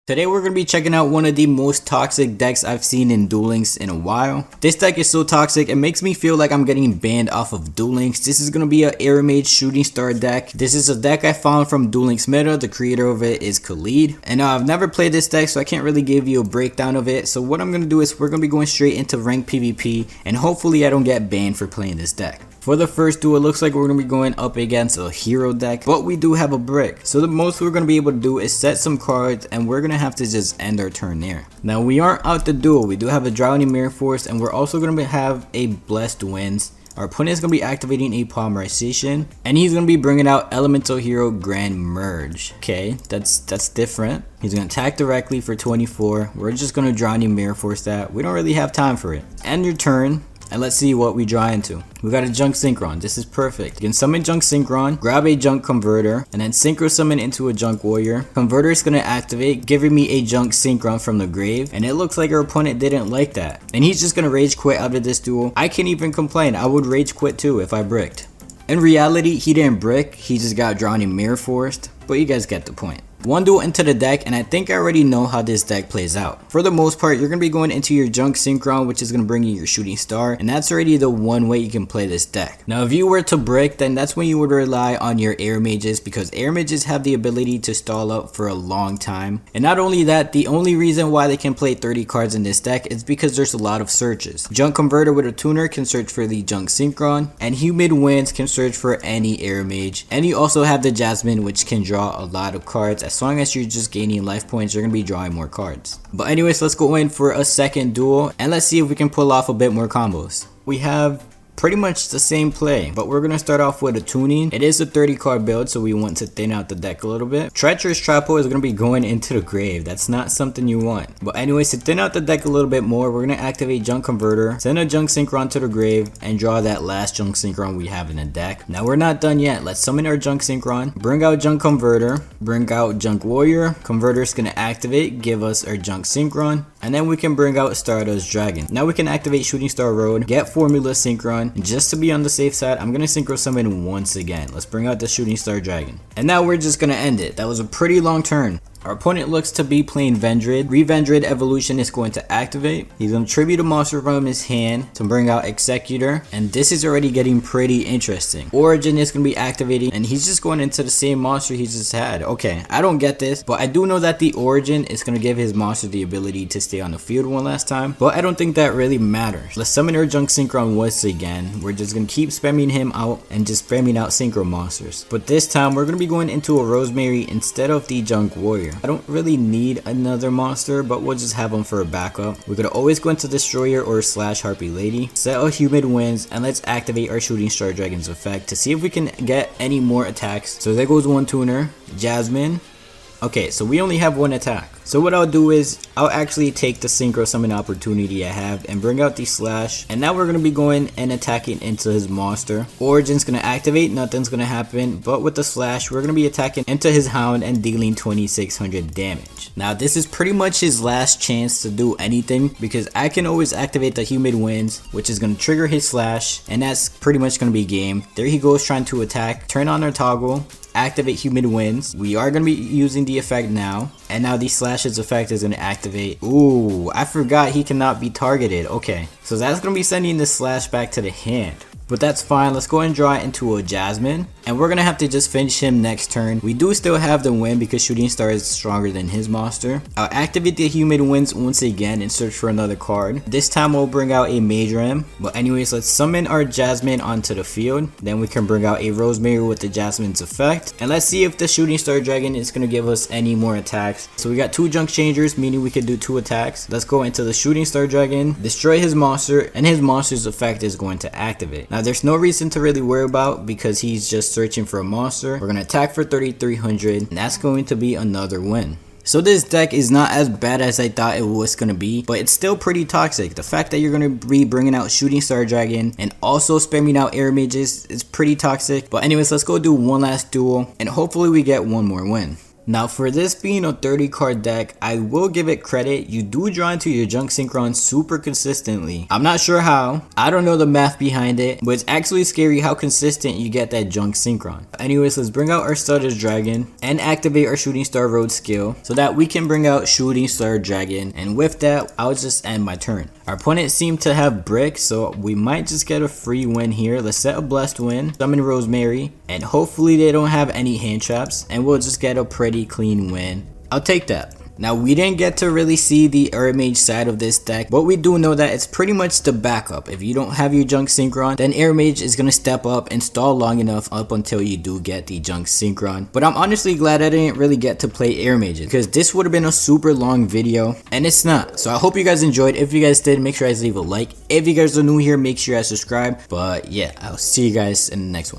Today we're going to be checking out one of the most toxic decks I've seen in Duel Links in a while. This deck is so toxic, it makes me feel like I'm getting banned off of Duel Links. This is going to be an Air Mage Shooting Star deck. This is a deck I found from Duel Links Meta. The creator of it is Khalid. And I've never played this deck, so I can't really give you a breakdown of it. So what I'm going to do is we're going to be going straight into ranked PvP, and hopefully I don't get banned for playing this deck. For the first duel, it looks like we're going to be going up against a hero deck, but we do have a brick. So the most we're going to be able to do is set some cards, and we're going to have to just end our turn there. Now we aren't out the duel. We do have a Drowning Mirror Force, and we're also going to have a Blessed Winds. Our opponent is going to be activating a Polymerization, and he's going to be bringing out Elemental Hero Grand Merge. Okay, that's different. He's going to attack directly for 24. We're just going to Drowning Mirror Force that. We don't really have time for it. End your turn. And let's see what we draw into. We got a Junk Synchron. This is perfect. You can summon Junk Synchron, grab a Junk Converter, and then Synchro Summon into a Junk Warrior. Converter is going to activate, giving me a Junk Synchron from the grave. And it looks like our opponent didn't like that. And he's just going to Rage Quit out of this duel. I can't even complain. I would Rage Quit too if I bricked. In reality, he didn't brick. He just got Drowning Mirror Forced. But you guys get the point. One duel into the deck, and I think I already know how this deck plays out. For the most part, you're going to be going into your Junk Synchron, which is going to bring you your Shooting Star, and that's already the one way you can play this deck. Now, if you were to brick, then that's when you would rely on your Air Mages, because Air Mages have the ability to stall up for a long time. And not only that, the only reason why they can play 30 cards in this deck is because there's a lot of searches. Junk Converter with a Tuner can search for the Junk Synchron, and Humid Winds can search for any Air Mage. And you also have the Jasmine, which can draw a lot of cards. As long as you're just gaining life points, you're going to be drawing more cards. But anyways, let's go in for a second duel, and let's see if we can pull off a bit more combos. We have pretty much the same play, but we're going to start off with a tuning. It is a 30 card build, so we want to thin out the deck a little bit. Treacherous Trapo is going to be going into the grave. That's not something you want. But anyways, to thin out the deck a little bit more, we're going to activate Junk Converter, send a Junk Synchron to the grave, and draw that last Junk Synchron we have in the deck. Now we're not done yet. Let's summon our Junk Synchron, bring out Junk Converter, bring out Junk Warrior. Converter is going to activate, give us our Junk Synchron, and then we can bring out Stardust Dragon. Now we can activate Shooting Star Road, get Formula Synchron. Just to be on the safe side, I'm going to Synchro Summon once again. Let's bring out the Shooting Star Dragon. And now we're just going to end it. That was a pretty long turn. Our opponent looks to be playing Vendrid. Re-Vendrid Evolution is going to activate. He's going to tribute a monster from his hand to bring out Executor. And this is already getting pretty interesting. Origin is going to be activating, and he's just going into the same monster he just had. Okay, I don't get this, but I do know that the Origin is going to give his monster the ability to stay on the field one last time. But I don't think that really matters. Let's summon our Junk Synchron once again. We're just going to keep spamming him out and just spamming out Synchro monsters. But this time, we're going to be going into a Rosemary instead of the Junk Warrior. I don't really need another monster, but we'll just have them for a backup. We're gonna always go into Destroyer or slash Harpy Lady, set a Humid Winds, and let's activate our Shooting Star Dragon's effect to see if we can get any more attacks. So there goes one tuner, Jasmine. Okay, so we only have one attack. So what I'll do is, I'll actually take the Synchro Summon opportunity I have and bring out the Slash. And now we're going to be going and attacking into his monster. Origin's going to activate, nothing's going to happen. But with the Slash, we're going to be attacking into his Hound and dealing 2600 damage. Now this is pretty much his last chance to do anything, because I can always activate the Humid Winds, which is going to trigger his Slash. And that's pretty much going to be game. There he goes trying to attack. Turn on our toggle. Activate Humid Winds. We are going to be using the effect now. And now the Slash's effect is going to activate. Ooh, I forgot he cannot be targeted. Okay, so that's going to be sending the Slash back to the hand. But that's fine. Let's go and draw it into a Jasmine. And we're going to have to just finish him next turn. We do still have the win because Shooting Star is stronger than his monster. I'll activate the Humid Winds once again and search for another card. This time we'll bring out a Major M. But anyways, let's summon our Jasmine onto the field. Then we can bring out a Rosemary with the Jasmine's effect. And let's see if the Shooting Star Dragon is going to give us any more attacks. So we got two Junk Changers, meaning we could do 2 attacks. Let's go into the Shooting Star Dragon, destroy his monster, and his monster's effect is going to activate. Now there's no reason to really worry about because he's just searching for a monster. We're going to attack for 3300, and that's going to be another win. So this deck is not as bad as I thought it was going to be, but it's still pretty toxic. The fact that you're going to be bringing out Shooting Star Dragon and also spamming out Air Mages is pretty toxic. But anyways, let's go do one last duel, and hopefully we get one more win. Now for this being a 30 card deck, I will give it credit. You do draw into your junk synchron super consistently. I'm not sure how. I don't know the math behind it, but it's actually scary how consistent you get that junk synchron. Anyways, let's bring out our Stardust Dragon and activate our Shooting Star Road skill so that we can bring out Shooting Star Dragon, and with that, I'll just end my turn. Our opponent seemed to have Brick, so we might just get a free win here. Let's set a blessed win, summon Rosemary, and hopefully they don't have any hand traps, and we'll just get a pretty clean win. I'll take that. Now we didn't get to really see the Mage side of this deck, but we do know that it's pretty much the backup. If you don't have your junk synchron, then Mage is gonna step up and stall long enough up until you do get the junk synchron. But I'm honestly glad I didn't really get to play Mages, because this would have been a super long video, and it's not. So I hope you guys enjoyed. If you guys did, make sure you guys leave a like. If you guys are new here, make sure you guys subscribe. But yeah, I'll see you guys in the next one.